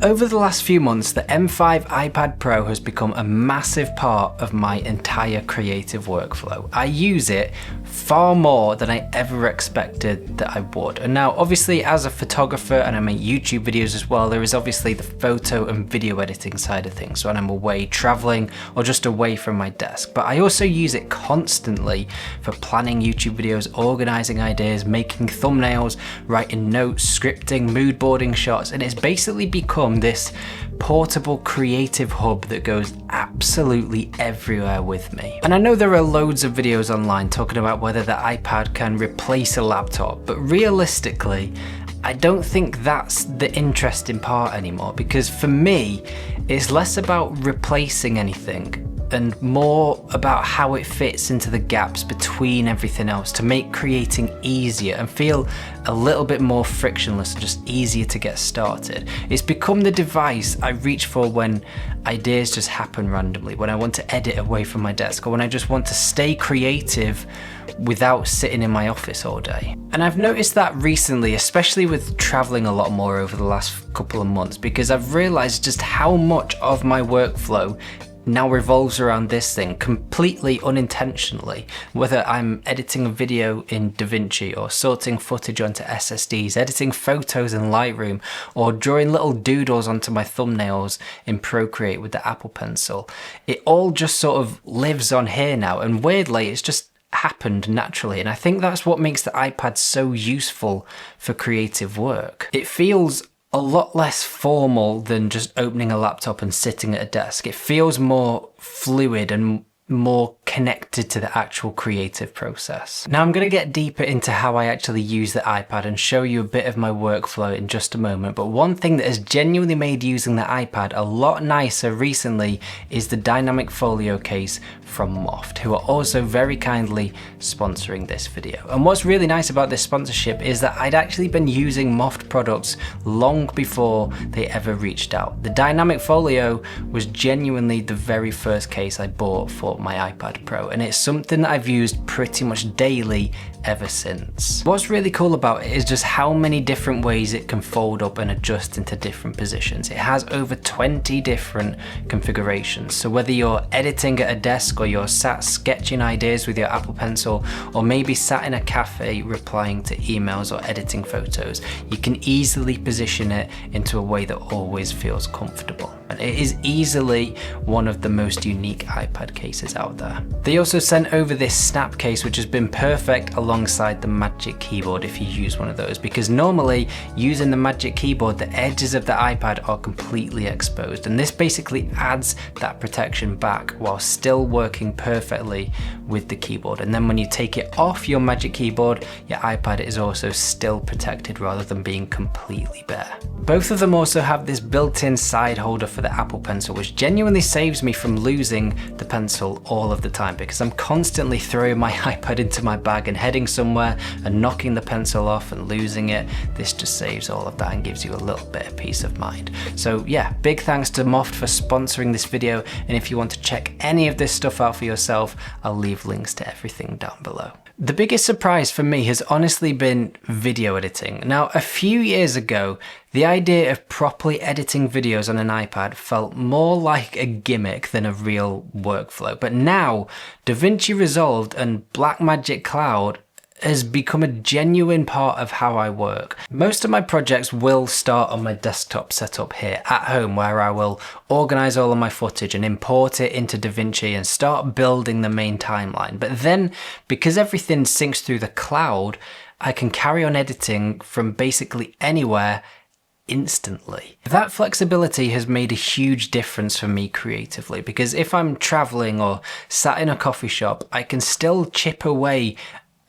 Over the last few months, the M5 iPad Pro has become a massive part of my entire creative workflow. I use it far more than I ever expected that I would. And now, obviously, as a photographer, and I make YouTube videos as well, there is obviously the photo and video editing side of things when I'm away traveling or just away from my desk. But I also use it constantly for planning YouTube videos, organizing ideas, making thumbnails, writing notes, scripting, mood boarding shots, and it's basically become this portable creative hub that goes absolutely everywhere with me. And I know there are loads of videos online talking about whether the iPad can replace a laptop, but realistically, I don't think that's the interesting part anymore, because for me, it's less about replacing anything and more about how it fits into the gaps between everything else to make creating easier and feel a little bit more frictionless and just easier to get started. It's become the device I reach for when ideas just happen randomly, when I want to edit away from my desk, or when I just want to stay creative without sitting in my office all day. And I've noticed that recently, especially with traveling a lot more over the last couple of months, because I've realized just how much of my workflow now revolves around this thing completely unintentionally. Whether I'm editing a video in DaVinci or sorting footage onto SSDs, editing photos in Lightroom, or drawing little doodles onto my thumbnails in Procreate with the Apple Pencil, it all just sort of lives on here now, and weirdly it's just happened naturally. And I think that's what makes the iPad so useful for creative work. It feels a lot less formal than just opening a laptop and sitting at a desk. It feels more fluid and more connected to the actual creative process. Now I'm going to get deeper into how I actually use the iPad and show you a bit of my workflow in just a moment, but one thing that has genuinely made using the iPad a lot nicer recently is the dynamic folio case from Moft, who are also very kindly sponsoring this video. And what's really nice about this sponsorship is that I'd actually been using Moft products long before they ever reached out. The dynamic folio was genuinely the very first case I bought for my iPad Pro, and it's something that I've used pretty much daily ever since. What's really cool about it is just how many different ways it can fold up and adjust into different positions. It has over 20 different configurations, so whether you're editing at a desk or you're sat sketching ideas with your Apple Pencil, or maybe sat in a cafe replying to emails or editing photos, you can easily position it into a way that always feels comfortable. And it is easily one of the most unique iPad cases out there. They also sent over this snap case, which has been perfect alongside the Magic Keyboard if you use one of those, because normally using the Magic Keyboard, the edges of the iPad are completely exposed, and this basically adds that protection back while still working perfectly with the keyboard. And then when you take it off your Magic Keyboard, your iPad is also still protected rather than being completely bare. Both of them also have this built-in side holder for the Apple Pencil, which genuinely saves me from losing the pencil all of the time, because I'm constantly throwing my iPad into my bag and heading somewhere and knocking the pencil off and losing it. This just saves all of that and gives you a little bit of peace of mind. So yeah, big thanks to Moft for sponsoring this video, and if you want to check any of this stuff out for yourself, I'll leave links to everything down below. The biggest surprise for me has honestly been video editing. Now, a few years ago, the idea of properly editing videos on an iPad felt more like a gimmick than a real workflow. But now, DaVinci Resolve and Blackmagic Cloud has become a genuine part of how I work. Most of my projects will start on my desktop setup here at home, where I will organize all of my footage and import it into DaVinci and start building the main timeline. But then, because everything syncs through the cloud, I can carry on editing from basically anywhere instantly. That flexibility has made a huge difference for me creatively, because if I'm traveling or sat in a coffee shop, I can still chip away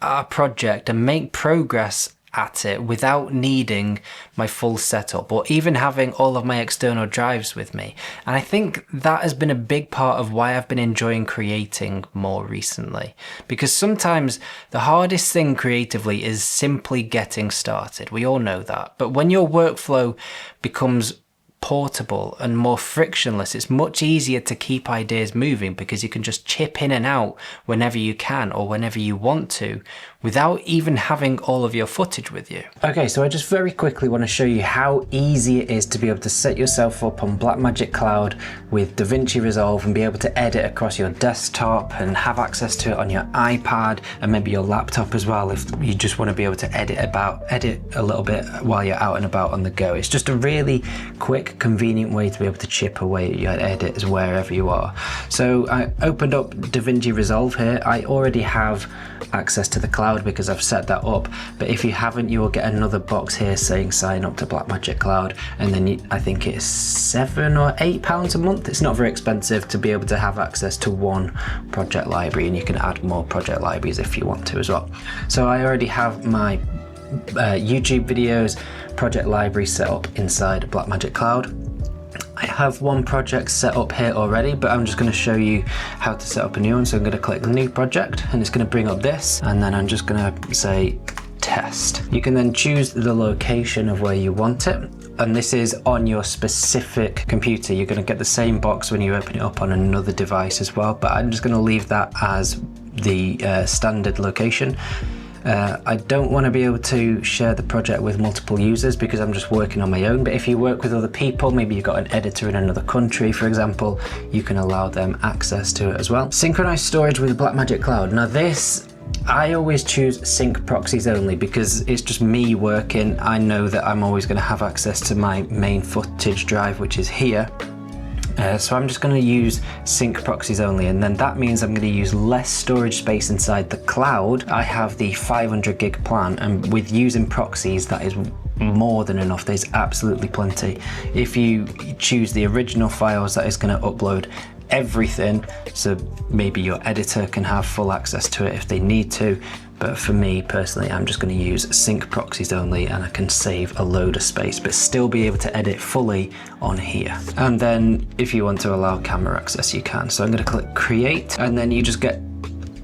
our project and make progress at it without needing my full setup or even having all of my external drives with me. And I think that has been a big part of why I've been enjoying creating more recently, because sometimes the hardest thing creatively is simply getting started. We all know that. But when your workflow becomes portable and more frictionless. It's much easier to keep ideas moving because you can just chip in and out whenever you can or whenever you want to without even having all of your footage with you. Okay, so I just very quickly want to show you how easy it is to be able to set yourself up on Blackmagic Cloud with DaVinci Resolve and be able to edit across your desktop and have access to it on your iPad and maybe your laptop as well if you just want to be able to edit a little bit while you're out and about on the go. It's just a really quick, convenient way to be able to chip away at your edits wherever you are. So I opened up DaVinci Resolve here. I already have access to the cloud because I've set that up, but if you haven't, you will get another box here saying sign up to Blackmagic Cloud, and then I think it's £7 or £8 a month. It's not very expensive to be able to have access to one project library, and you can add more project libraries if you want to as well. So I already have my YouTube videos project library set up inside Blackmagic Cloud. I have one project set up here already, but I'm just going to show you how to set up a new one. So I'm going to click new project and it's going to bring up this, and then I'm just going to say test. You can then choose the location of where you want it, and this is on your specific computer. You're going to get the same box when you open it up on another device as well, but I'm just going to leave that as the standard location. I don't want to be able to share the project with multiple users because I'm just working on my own, but if you work with other people, maybe you've got an editor in another country, for example, you can allow them access to it as well. Synchronize storage with Blackmagic Cloud. Now this, I always choose sync proxies only because it's just me working. I know that I'm always going to have access to my main footage drive, which is here. So I'm just going to use sync proxies only, and then that means I'm going to use less storage space inside the cloud. I have the 500 gig plan, and with using proxies that is more than enough. There's absolutely plenty. If you choose the original files, that is going to upload everything, so maybe your editor can have full access to it if they need to. But for me personally, I'm just going to use sync proxies only, and I can save a load of space but still be able to edit fully on here. And then if you want to allow camera access, you can. So I'm going to click create, and then you just get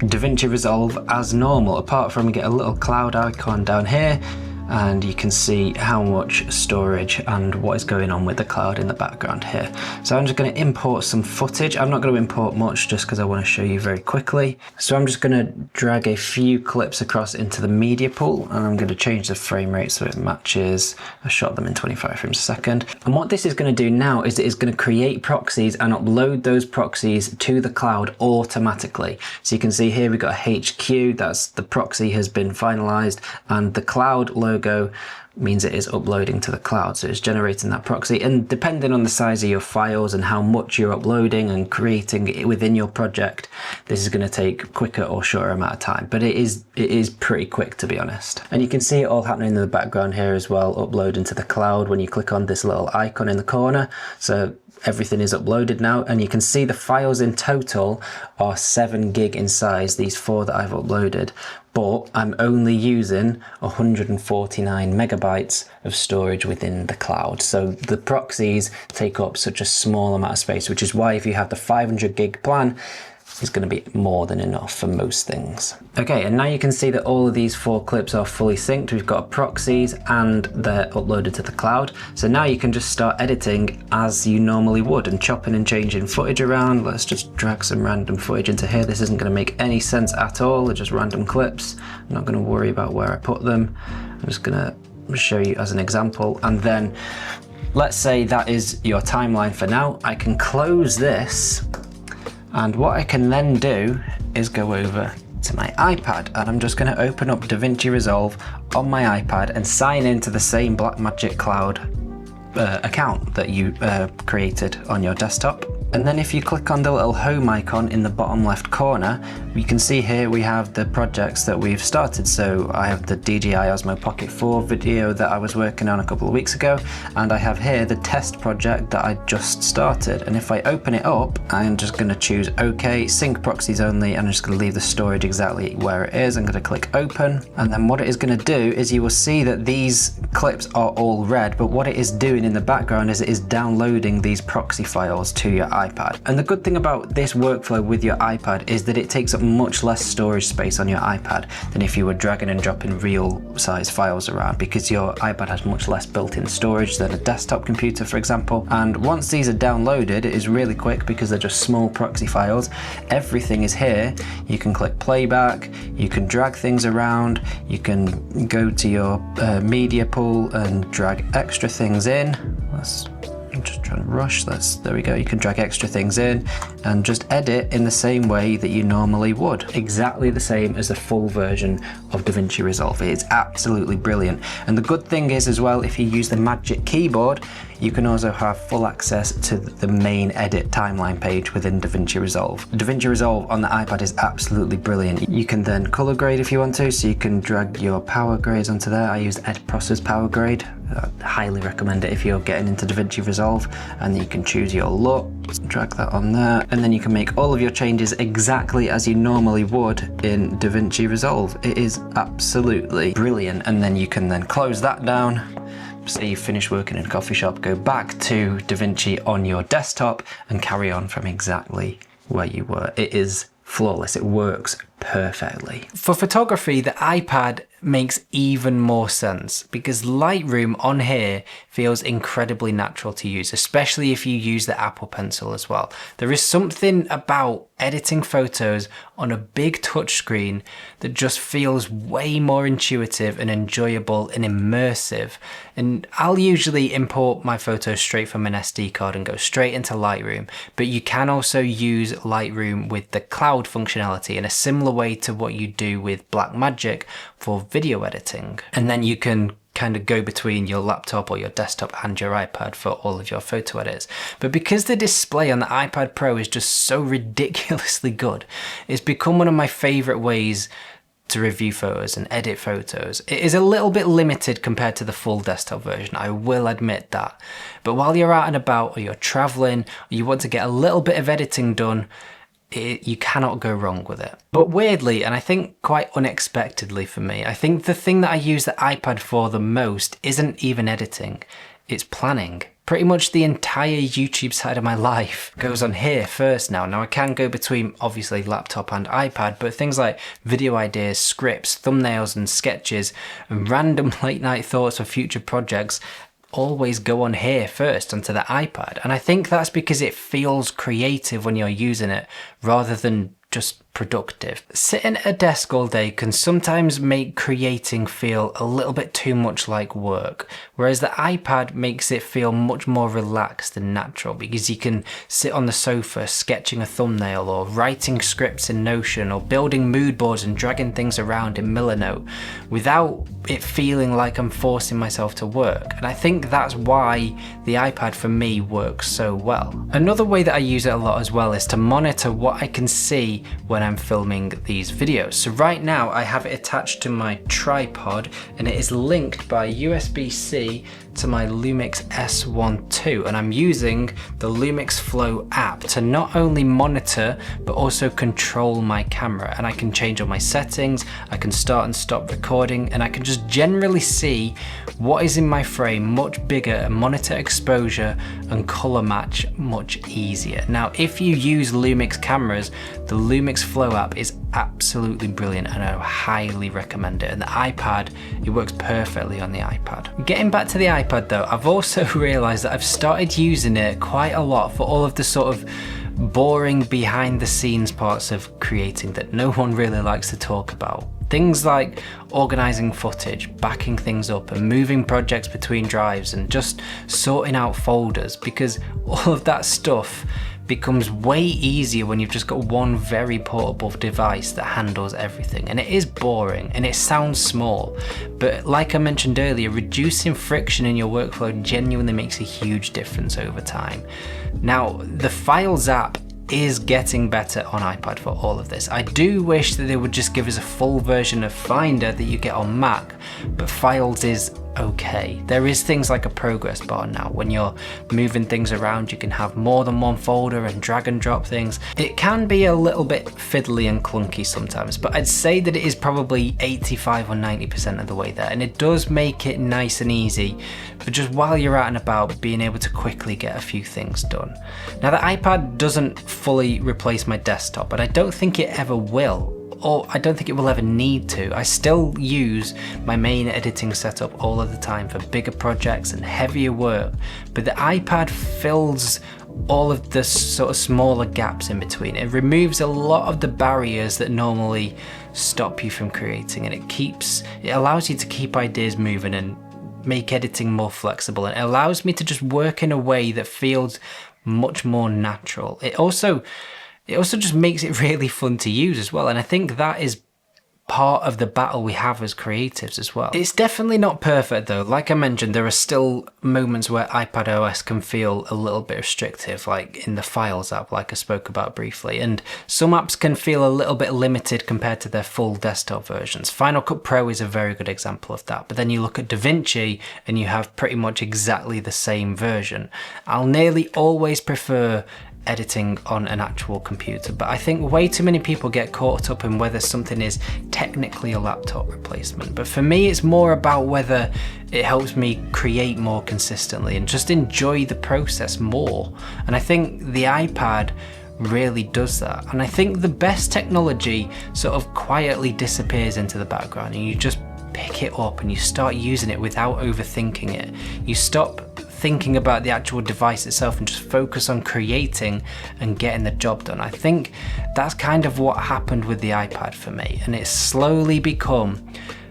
DaVinci Resolve as normal, apart from you get a little cloud icon down here, and you can see how much storage and what is going on with the cloud in the background here. So I'm just going to import some footage. I'm not going to import much just because I want to show you very quickly. So I'm just going to drag a few clips across into the media pool, and I'm going to change the frame rate so it matches. I shot them in 25 frames a second. And what this is going to do now is it is going to create proxies and upload those proxies to the cloud automatically. So you can see here we've got a HQ, that's the proxy has been finalized, and the cloud logo means it is uploading to the cloud, so it's generating that proxy. And depending on the size of your files and how much you're uploading and creating it within your project, this is going to take quicker or shorter amount of time, but it is pretty quick, to be honest. And you can see it all happening in the background here as well, uploading to the cloud when you click on this little icon in the corner. So everything is uploaded now, and you can see the files in total are 7 gig in size, these 4 that I've uploaded, but I'm only using 149 megabytes of storage within the cloud. So the proxies take up such a small amount of space, which is why if you have the 500 gig plan, is going to be more than enough for most things. Okay, and now you can see that all of these 4 clips are fully synced. We've got proxies and they're uploaded to the cloud. So now you can just start editing as you normally would and chopping and changing footage around. Let's just drag some random footage into here. This isn't going to make any sense at all. They're just random clips. I'm not going to worry about where I put them. I'm just going to show you as an example. And then let's say that is your timeline for now. I can close this. And what I can then do is go over to my iPad, and I'm just going to open up DaVinci Resolve on my iPad and sign into the same Blackmagic Cloud account that you created on your desktop. And then if you click on the little home icon in the bottom left corner, you can see here we have the projects that we've started. So I have the DJI Osmo Pocket 4 video that I was working on a couple of weeks ago, and I have here the test project that I just started. And if I open it up, I'm just going to choose OK, sync proxies only, and I'm just going to leave the storage exactly where it is. I'm going to click open, and then what it is going to do is you will see that these clips are all red, but what it is doing in the background is it is downloading these proxy files to your iPad. And the good thing about this workflow with your iPad is that it takes up much less storage space on your iPad than if you were dragging and dropping real size files around, because your iPad has much less built-in storage than a desktop computer, for example. And once these are downloaded, it is really quick because they're just small proxy files. Everything is here. You can click playback, you can drag things around, you can go to your media pool and drag extra things in. I'm just trying to rush this. There we go. You can drag extra things in and just edit in the same way that you normally would. Exactly the same as the full version of DaVinci Resolve. It's absolutely brilliant. And the good thing is as well, if you use the Magic Keyboard, you can also have full access to the main edit timeline page within DaVinci Resolve. DaVinci Resolve on the iPad is absolutely brilliant. You can then color grade if you want to, so you can drag your power grades onto there. I use Edprocess power grade. I highly recommend it if you're getting into DaVinci Resolve, and you can choose your look, drag that on there, and then you can make all of your changes exactly as you normally would in DaVinci Resolve. It is absolutely brilliant. And then you can then close that down. Say you finish working in a coffee shop, go back to DaVinci on your desktop and carry on from exactly where you were. It is flawless. It works perfectly. For photography, the iPad makes even more sense because Lightroom on here feels incredibly natural to use, especially if you use the Apple Pencil as well. There is something about editing photos on a big touchscreen that just feels way more intuitive and enjoyable and immersive. And I'll usually import my photos straight from an SD card and go straight into Lightroom, but you can also use Lightroom with the cloud functionality in a similar way to what you do with Blackmagic for video editing. And then you can kind of go between your laptop or your desktop and your iPad for all of your photo edits. But because the display on the iPad Pro is just so ridiculously good, it's become one of my favorite ways to review photos and edit photos. It is a little bit limited compared to the full desktop version, I will admit that. But while you're out and about, or you're traveling, or you want to get a little bit of editing done, you cannot go wrong with it. But weirdly, and I think quite unexpectedly for me, I think the thing that I use the iPad for the most isn't even editing, it's planning. Pretty much the entire YouTube side of my life goes on here first now. Now I can go between obviously laptop and iPad, but things like video ideas, scripts, thumbnails and sketches, and random late night thoughts for future projects always go on here first onto the iPad. And I think that's because it feels creative when you're using it rather than just productive. Sitting at a desk all day can sometimes make creating feel a little bit too much like work, whereas the iPad makes it feel much more relaxed and natural because you can sit on the sofa sketching a thumbnail or writing scripts in Notion or building mood boards and dragging things around in Milanote without it feeling like I'm forcing myself to work. And I think that's why the iPad for me works so well. Another way that I use it a lot as well is to monitor what I can see when I'm filming these videos. So right now I have it attached to my tripod and it is linked by USB-C to my Lumix S1 II, and I'm using the Lumix Flow app to not only monitor but also control my camera, and I can change all my settings, I can start and stop recording, and I can just generally see what is in my frame much bigger and monitor exposure and color match much easier. Now if you use Lumix cameras, the Lumix Flow app is absolutely brilliant and I highly recommend it. And the iPad, it works perfectly on the iPad. Getting back to the iPad though, I've also realized that I've started using it quite a lot for all of the sort of boring behind the scenes parts of creating that no one really likes to talk about. Things like organizing footage, backing things up and moving projects between drives and just sorting out folders, because all of that stuff becomes way easier when you've just got one very portable device that handles everything. And it is boring and it sounds small, but like I mentioned earlier, reducing friction in your workflow genuinely makes a huge difference over time. Now, the Files app is getting better on iPad for all of this. I do wish that they would just give us a full version of Finder that you get on Mac, but Files is okay. There is things like a progress bar now. When you're moving things around, you can have more than one folder and drag and drop things. It can be a little bit fiddly and clunky sometimes, but I'd say that it is probably 85 or 90% of the way there, and it does make it nice and easy for just while you're out and about, being able to quickly get a few things done. Now, the iPad doesn't fully replace my desktop, but I don't think it ever will. Or I don't think it will ever need to. I still use my main editing setup all of the time for bigger projects and heavier work, but the iPad fills all of the sort of smaller gaps in between. It removes a lot of the barriers that normally stop you from creating, and it allows you to keep ideas moving and make editing more flexible, and it allows me to just work in a way that feels much more natural. It also just makes it really fun to use as well, and I think that is part of the battle we have as creatives as well. It's definitely not perfect though. Like I mentioned, there are still moments where iPadOS can feel a little bit restrictive, like in the Files app, like I spoke about briefly, and some apps can feel a little bit limited compared to their full desktop versions. Final Cut Pro is a very good example of that, but then you look at DaVinci and you have pretty much exactly the same version. I'll nearly always prefer editing on an actual computer, but I think way too many people get caught up in whether something is technically a laptop replacement. But for me, it's more about whether it helps me create more consistently and just enjoy the process more. And I think the iPad really does that. And I think the best technology sort of quietly disappears into the background, and you just pick it up and you start using it without overthinking it. You stop thinking about the actual device itself and just focus on creating and getting the job done. I think that's kind of what happened with the iPad for me, and it's slowly become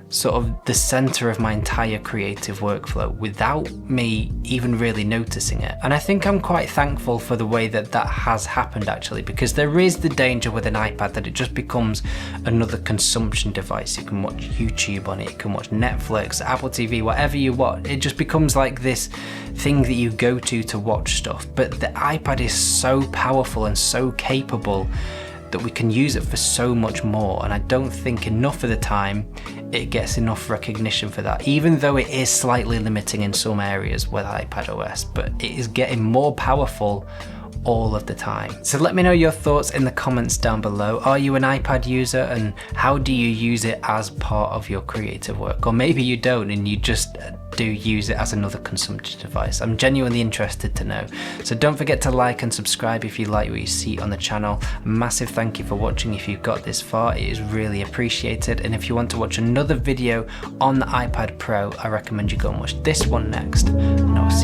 sort of the center of my entire creative workflow without me even really noticing it. And I think I'm quite thankful for the way that that has happened actually, because there is the danger with an iPad that it just becomes another consumption device. You can watch YouTube on it, you can watch Netflix, Apple TV, whatever you want. It just becomes like this thing that you go to watch stuff. But the iPad is so powerful and so capable that we can use it for so much more, and I don't think enough of the time it gets enough recognition for that, even though it is slightly limiting in some areas with iPadOS, but it is getting more powerful all of the time. So let me know your thoughts in the comments down below. Are you an iPad user, and how do you use it as part of your creative work? Or maybe you don't and you just do use it as another consumption device. I'm genuinely interested to know. So don't forget to like and subscribe if you like what you see on the channel. A massive thank you for watching if you've got this far. It is really appreciated. And if you want to watch another video on the iPad Pro, I recommend you go and watch this one next. And I'll see